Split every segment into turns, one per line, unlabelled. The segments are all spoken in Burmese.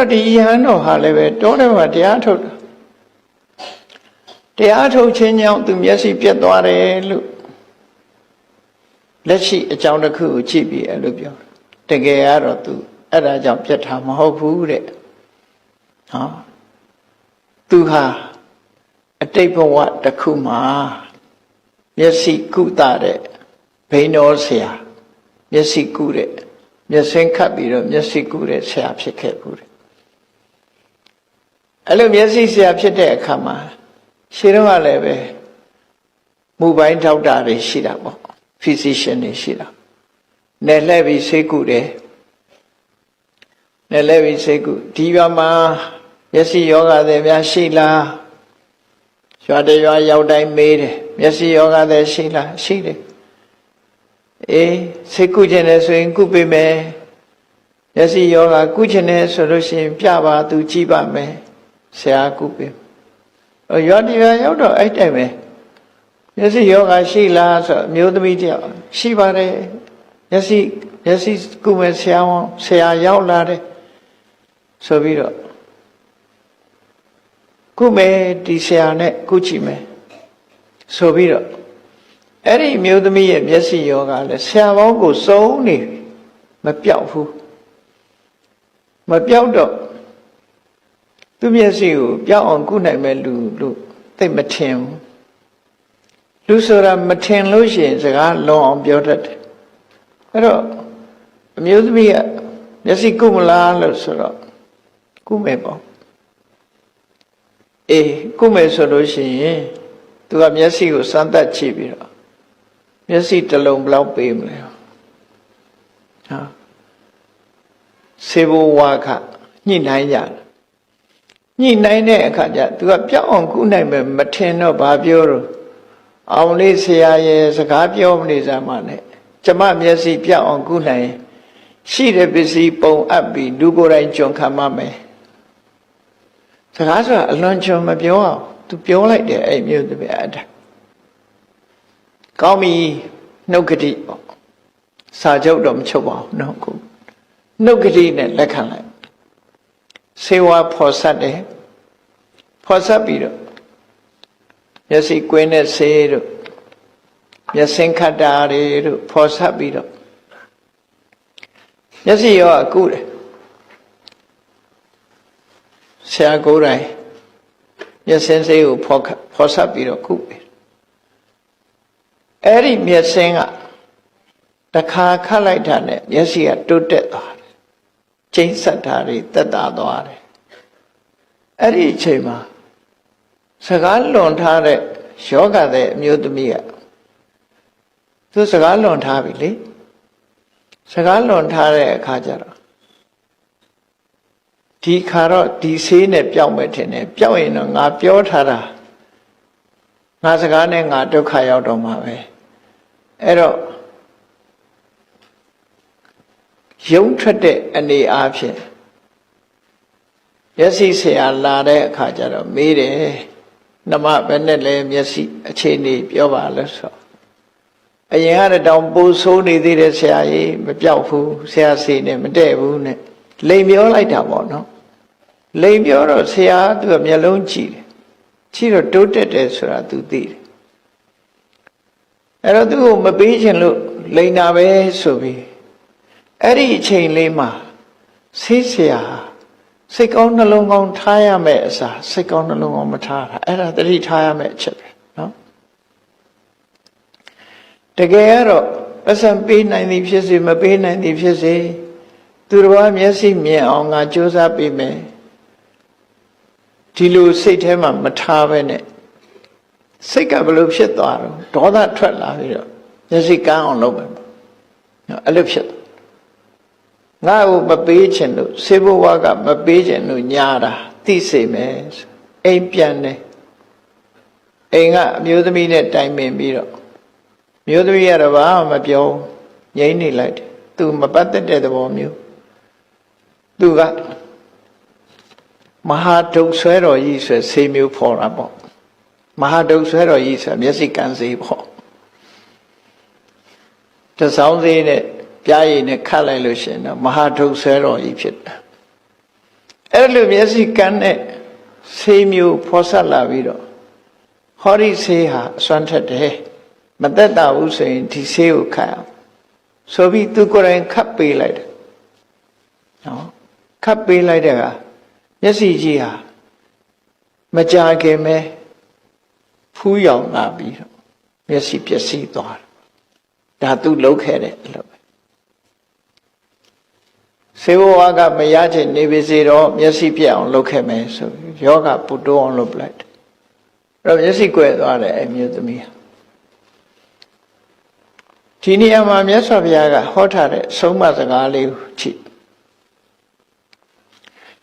တော့ဒီယဟန်တော်ဟာလည်းပဲတောထဲမှာတရားထုတ်တာတရားထုတ်ခြင်းကြောင့်သူမျက်စိပြတ်သွားတယ်လို့လက်ရှိအကြောင်းတစ်ခုကိုကြည့်ပြီးအဲ့လိုပြောတကယ်ကတော့သူအဲ့ဒါကြောင့်ပြတ်တာမဟုတ်ဘူးတဲ့ဟောသူဟာအတိတ်ဘဝတစ်ခုမှာမျက်စိကုသတဲ့ဘိန်းတော်ဆရာမျက်စိကုတဲ့မျက်စင်းခတ်ပြီးတော့မျက်စိကုတဲ့ဆရာဖြစ်ခဲ့ဘူးတဲ့အဲ့လိုမျက်စိဆရာဖြစ်တဲ့အခါမှာရှင်းတော့လည်းပဲမူပိုင်းဒေါက်တာတွေရှိတာပေါ့ physician တွေရှိတာနယ်လှည့်ပြီးဆေးကုတယ်နယ်လှည့်ပြီးဆေးကုဒီဘက်မှာမျက်စိယောဂတွေများရှိလားရွာတရွာရောက်တိုင်းမေးတယ်မျက်စိယောဂတွေရှိလားရှိတယ်အေးဆေးကုခြင်းနဲ့ဆိုရင်ကုပေးမယ်မျက်စိယောဂကုခြင်းနဲ့ဆိုလို့ရှိရင်ပြပါသူကြည့်ပါမယ်ဆရာကုပေးရွာတရွာရောက်တော့အဲ့တိုင်ပဲမျက်စိယောဂရှိလားဆိုအမျိုးသမီးတယောက်ရှိပါတယ်မျက်စိကုမယ်ဆရာရောက်လာတယ်ဆိုပြီးတော့ကုမယ်ဒီဆရာနဲ့ကုကြည့်မယ်ဆိုပြီးတော့အဲ့ဒီမျိုးသမီးရဲ့မျက်စိယောဂလည်းဆရာပေါင်းကိုစုံနေမပြောက်ဘူးမပြောက်တော့သူမျက်စိကိုပြောက်အောင်ကုနိုင်မဲ့လူလို့သိမထင်ဘူးလူဆိုတာမထင်လို့ရှိရင်စကားလွန်အောင်ပြောတတ်တယ်အဲ့တော့အမျိုးသမီးကမျက်စိကုမလားလို့ဆိုတော့ကုမယ်ပေါ့အေးကုမယ်ဆိုလို့ရှိရင်သူကမျက်စိကိုစမ်းသပ်ကြည့်ပြီးတော့မျက်စိတစ်လုံးဘယ်လောက်ပေးမလဲဟာစေဘဝခညှိနှိုင်းကြတယ်ညှိနှိုင်းတဲ့အခါကျသူကပြောင်းအောင်ကုနိုင်မယ်မထင်တော့ဘာပြောတော့အောင်လေးဆရာရဲ့စကားပြောမနေစမ်းပါနဲ့ကျမမျက်စိပြောင်းအောင်ကုနိုင်ရှိတဲ့ပစ္စည်းပုံအပ်ပြီးလူကိုယ်တိုင်ကြုံခံမမယ်စကားဆိုတာအလွန်ကြုံမပြောအောင်သူပြောလိုက်တယ်အဲ့မျိုးတပည့်အဲ့ဒါကောင်းပြီနှုတ်ကတိပေါ့စာချုပ်တော့မချုပ်ပါဘူးနော်ကိုနှုတ်ကတိနဲ့လက်ခံလိုက်စေဝါဖော်ဆက်တယ်ဖော်ဆက်ပြီးတော့မျက်စိကွင်းနဲ့ဆေးတို့မျက်စင်းခတ်တာတွေတို့ဖော်ဆက်ပြီးတော့မျက်စိရောအကုတယ်ဆရာကိုယ်တိုင်မျက်စင်းဆေးကိုဖော်ဆက်ပြီးတော့ကုတယ်အဲ့ဒီမျက်စင်းကတခါခတ်လိုက်တာနဲ့မျက်စိကတိုးတက်သွားတယ်ကျိန်းဆက်တာတွေတက်တာသွားတယ်အဲ့ဒီအချိန်မှာစကားလွန်ထားတဲ့ယောဂတဲ့အမျိုးသမီးကသူစကားလွန်ထားပြီလေစကားလွန်ထားတဲ့အခါကျတော့ဒီခါတော့ဒီဆေးနဲ့ပြောင်းမယ်ထင်တယ်ပြောင်းရင်တော့ငါပြောထားတာငါစကားနဲ့ငါဒုက္ခရောက်တော့မှာပဲအဲ့တော့ယုံထွက်တဲ့အနေအားဖြင့်မျက်စိဆရာလာတဲ့အခါကျတော့မေးတယ်နမဘယ်နဲ့လဲမျက်စိအခြေအနေပြောပါလို့ဆိုအရင်ကတော့တောင်ပိုးဆိုးနေသေးတယ်ဆရာကြီးမပြောက်ဘူးဆရာစီနဲ့မတည့်ဘူးနဲ့လိမ်ပြောလိုက်တာပေါ့နော်လိမ်ပြောတော့ဆရာသူကမျက်လုံးကြည့်တယ်ကြည့်တော့တိုးတက်တယ်ဆိုတာသူသိတယ်အဲ့တော့သူ့ကိုမပေးချင်လို့လိမ်တာပဲဆိုပြီးအဲ့ဒီအချိန်လေးမှာဆေးဆရာစိတ်ကောင်းနှလုံးကောင်းထားရမယ်အစားစိတ်ကောင်းနှလုံးကောင်းမထားတာအဲ့ဒါတတိထားရမယ်အချက်ပဲနော်တကယ်ကတော့ပတ်စံပေးနိုင်သည်ဖြစ်စေမပေးနိုင်သည်ဖြစ်စေသူတော်ဘာမျက်စိမြင်အောင်ငါကြိုးစားပေးမယ်ဒီလိုစိတ်ထဲမှာမထားပဲနဲ့စိတ်ကဘလို့ဖြစ်သွားတော့ဒေါသထွက်လာပြီးတော့မျက်စိကန်းအောင်လုပ်မယ်နော်အဲ့လိုဖြစ်ငါ့ကိုမပေးချင်လို့စေဘဝကမပေးချင်လို့ညာတာသိစေမယ်အိမ်ပြန်တယ်အိမ်ကအမျိုးသမီးနဲ့တိုင်ပင်ပြီးတော့မျိုးသမီးကတော့ဘာမှမပြောငြိမ့်နေလိုက်တယ်သူမပတ်သက်တဲ့သဘောမျိုးသူကမဟာဒုတ်ဆွဲတော်ကြီးဆိုဆေးမျိုးဖော်တာပေါ့မဟာဒုတ်ဆွဲတော်ကြီးဆိုမျက်စိကန်းစေးပေါ့တစောင်းစေးနဲ့ပြားရည်နဲ့ခတ်လိုက်လို့ရှင်တော့မဟာဒုတ်ဆွဲတော်ကြီးဖြစ်တယ်အဲ့ အဲ့လိုမျက်စိကန်းနဲ့ဆေးမျိုးဖော်ဆက်လာပြီးတော့ဟောဒီဆေးဟာအစွမ်းထက်တယ်မသက်သာဘူးဆိုရင်ဒီဆေးကိုခတ်အောင်ဆိုပြီးသူကိုယ်တိုင်ခတ်ပေးလိုက်တယ်နော်ခတ်ပေးလိုက်တဲ့ကမျက်စိကြီးဟာမကြာခင်ပဲဖူးယောင်လာပြီးတော့မျက်စိပျက်စီးသွားတယ်ဒါသူလုပ်ခဲ့တဲ့အလုပ်ပဲဆေးဝါးကမရချင်နေပါစေတော့မျက်စိပြက်အောင်လုပ်ခဲ့မယ်ဆိုယောဂပူတိုးအောင်လုပ်လိုက်တယ်အဲ့တော့မျက်စိကွယ်သွားတယ်အမျိုးသမီးဟာဒီနေရာမှာမြတ်စွာဘုရားကဟောထားတဲ့ဆုံးမစကားလေးကိုကြည့်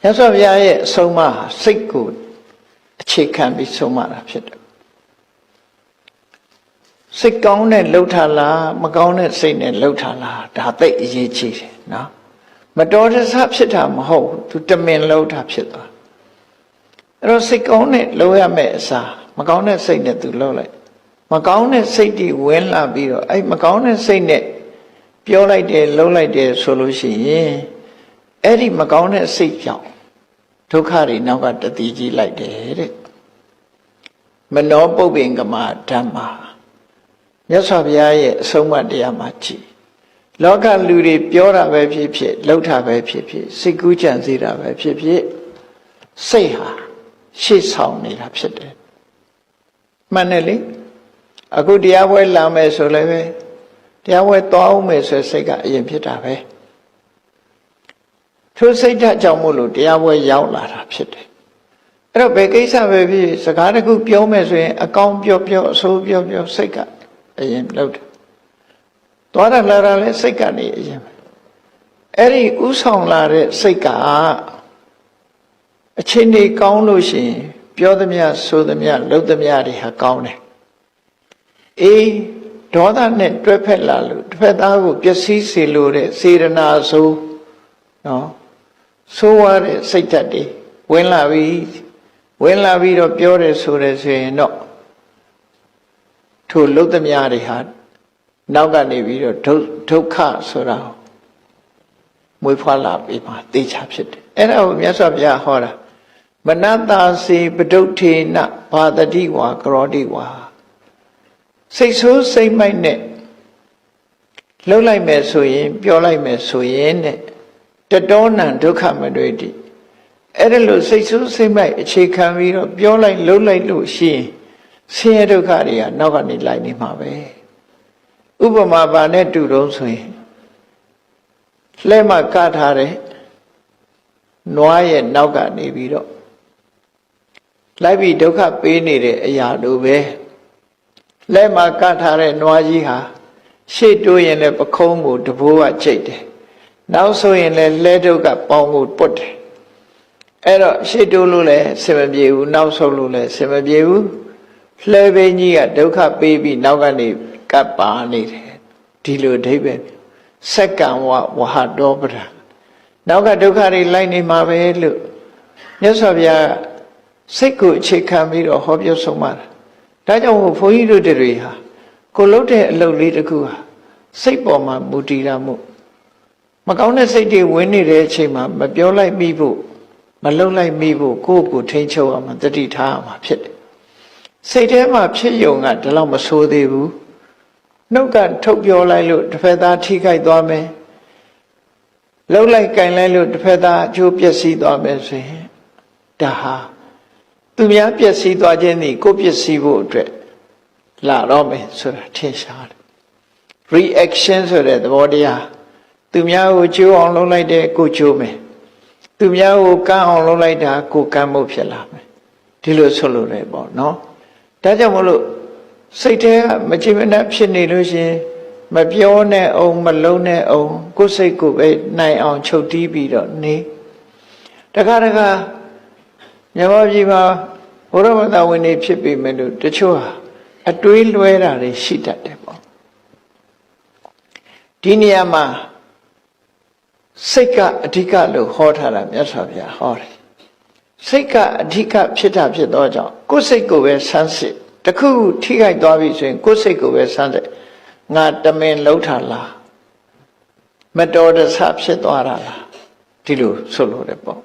မြတ်စွာဘုရားရဲ့ဆုံးမဟာစိတ်ကိုအခြေခံပြီးဆုံးမတာဖြစ်တယ်စိတ်ကောင်းတဲ့လှုပ်ထားလားမကောင်းတဲ့စိတ်နဲ့လှုပ်ထားလားဒါသိအရေးကြီးတယ်နော်မတော်တဆဖြစ်တာမဟုတ်ဘူးသူတမင်လှုပ်တာဖြစ်သွားအဲ့တော့စိတ်ကောင်းတဲ့လှုပ်ရမယ့်အစားမကောင်းတဲ့စိတ်နဲ့သူလှုပ်လိုက်မကောင်းတဲ့စိတ်တွေဝင်လာပြီးတော့အဲ့မကောင်းတဲ့စိတ်နဲ့ပြောလိုက်တယ်လှုပ်လိုက်တယ်ဆိုလို့ရှိရင်အဲ့ဒီမကောင်းတဲ့စိတ်ကြောင့်ဒုက္ခတွေနောက်ကတတိကြီးလိုက်တယ်တဲ့မနောပုပ္ပင်ကမဓမ္မာမြတ်စွာဘုရားရဲ့အဆုံးအမတရားမှာကြည်လောကလူတွေပြောတာပဲဖြစ်ဖြစ်လှုပ်တာပဲဖြစ်ဖြစ်စိတ်ကူးကြံစေတာပဲဖြစ်ဖြစ်စိတ်ဟာရှေ့ဆောင်နေတာဖြစ်တယ်မှန်တယ်လေအခုတရားပွဲလာမယ်ဆိုလည်းပဲတရားပွဲသွားအောင်မယ်ဆိုစိတ်ကအရင်ဖြစ်တာပဲထိုစိတ်ဓာတ်ကြောင့်မို့လို့တရားပွဲရောက်လာတာဖြစ်တယ်အဲ့တော့ဘယ်ကိစ္စပဲဖြစ်စကားတစ်ခုပြောမယ်ဆိုရင်အကောင်းပြောပြောအဆိုးပြောပြောစိတ်ကအရင်လှုပ်တယ်သွားရလာတာလည်းစိတ်ကနေအရင်ပဲအဲ့ဒီဥဆောင်လာတဲ့စိတ်ကအချိန်ကြီးကောင်းလို့ရှိရင်ပြောသမျှဆိုသမျှလုပ်သမျှတွေဟာကောင်းတယ်အေးဒေါသနဲ့တွဲဖက်လာလို့တစ်ဖက်သားကိုပျက်စီးစေလို့တဲ့စေရနာဆိုနော်ဆိုးရတဲ့စိတ်ဓာတ်တွေဝင်လာပြီးတော့ပြောတယ်ဆိုတယ်ဆိုရင်တော့ထိုလုပ်သမျှတွေဟာနောက်ကနေပြီးတော့ဒုက္ခဆိုတာမွေးဖွားလာပြီးမှသိချဖြစ်တယ်အဲ့ဒါကိုမြတ်စွာဘုရားဟောတာမနတာစေပဒုဋ္ဌေနဘာတတိဝါကရောတိဝါစိတ်ဆိုးစိတ်မိုက်နဲ့လှုပ်လိုက်မယ်ဆိုရင်ပြောလိုက်မယ်ဆိုရင်တဲ့တတောနံဒုက္ခမတွေ့တိအဲ့ဒါလို့စိတ်ဆိုးစိတ်မိုက်အခြေခံပြီးတော့ပြောလိုက်လှုပ်လိုက်လို့ရှိရင်ဆင်းရဲဒုက္ခတွေကနောက်ကနေလိုက်နေမှာပဲဥပမာပါနဲ့တူတော့ဆိုရင်လှဲ့မှကထားတဲ့နွားရဲ့နောက်ကနေပြီးတော့လိုက်ပြီးဒုက္ခပေးနေတဲ့အရာတို့ပဲလက်မှာကတ်ထားတဲ့နွားကြီးဟာရှေ့တိုးရင်လည်းပခုံးကိုတဘိုးကချိတ်တယ်နောက်ဆိုရင်လည်းလဲတုပ်ကပေါင်ကိုပုတ်တယ်အဲ့တော့ရှေ့တိုးလို့လည်းဆင်မပြေဘူးနောက်ဆုတ်လို့လည်းဆင်မပြေဘူးလှဲပင်းကြီးကဒုက္ခပေးပြီးနောက်ကနေကပ်ပါနေတယ်ဒီလိုအဓိပ္ပာယ်စက္ကံဝဝဟတောပဒံနောက်ကဒုက္ခတွေလိုက်နေမှာပဲလို့မြတ်စွာဘုရားစိတ်ကိုအခြေခံပြီးတော့ဟောပြောဆုံးမတာဒါကြောင့်ဘုန်းကြီးတို့တွေဟာကိုလှုပ်တဲ့အလုပ်လေးတစ်ခုဟာစိတ်ပေါ်မှာမူတည်တာမို့မကောင်းတဲ့စိတ်တွေဝင်နေတဲ့အချိန်မှာမပြောလိုက်မိဖို့မလှုပ်လိုက်မိဖို့ကိုယ့်ကိုထိန်းချုပ်အောင်တတိထားအောင်ဖြစ်တယ်စိတ်ထဲမှာဖြစ်ယုံကဒီလောက်မဆိုးသေးဘူးနှုတ်ကထုတ်ပြောလိုက်လို့တစ်ဖက်သားထိခိုက်သွားမယ်လှုပ်လိုက်ကင်လိုက်လို့တစ်ဖက်သားအကျိုးပျက်စီးသွားမယ်ဆိုရင်ဒါဟာသူများပျက်စီးသွားခြင်းသည်ကိုယ်ပျက်စီးဖို့အတွက်လာတော့မယ်ဆိုတာထင်ရှားတယ် reaction ဆိုတဲ့သဘောတရားသူများကိုကျိုးအောင်လုပ်လိုက်တဲ့ကိုကျိုးမယ်သူများကိုကမ်းအောင်လုပ်လိုက်တာကိုကမ်းဖို့ဖြစ်လာမယ်ဒီလိုဆိုလို့ရတယ်ပေါ့နော်ဒါကြောင့်မလို့စိတ်ထဲကမကြည်မနှက်ဖြစ်နေလို့ရှင်မပြောနဲ့အောင်မလုံးနဲ့အောင်ကိုယ်စိတ်ကိုပဲနိုင်အောင်ချုပ်တီးပြီးတော့နေတခါမြန်မာပြည်မှာဘုရားဘာသာဝင်တွေဖြစ်ပြီမဲ့လို့တချို့ဟာအတွေးလွဲတာတွေရှိတတ်တယ်ပေါ့ဒီနေရာမှာစိတ်ကအဓိကလို့ဟောထားတာမြတ်စွာဘုရားဟောတယ်စိတ်ကအဓိကဖြစ်တာဖြစ်သောကြောင့်ကိုယ်စိတ်ကိုပဲဆန်းစစ်တခုထိခိုက်သွားပြီဆိုရင်ကိုယ်စိတ်ကိုပဲဆန်းစစ်ငါတမင်လှုပ်တာလားမတော်တဆဖြစ်သွားတာလားဒီလိုဆိုလို့ရတယ်ပေါ့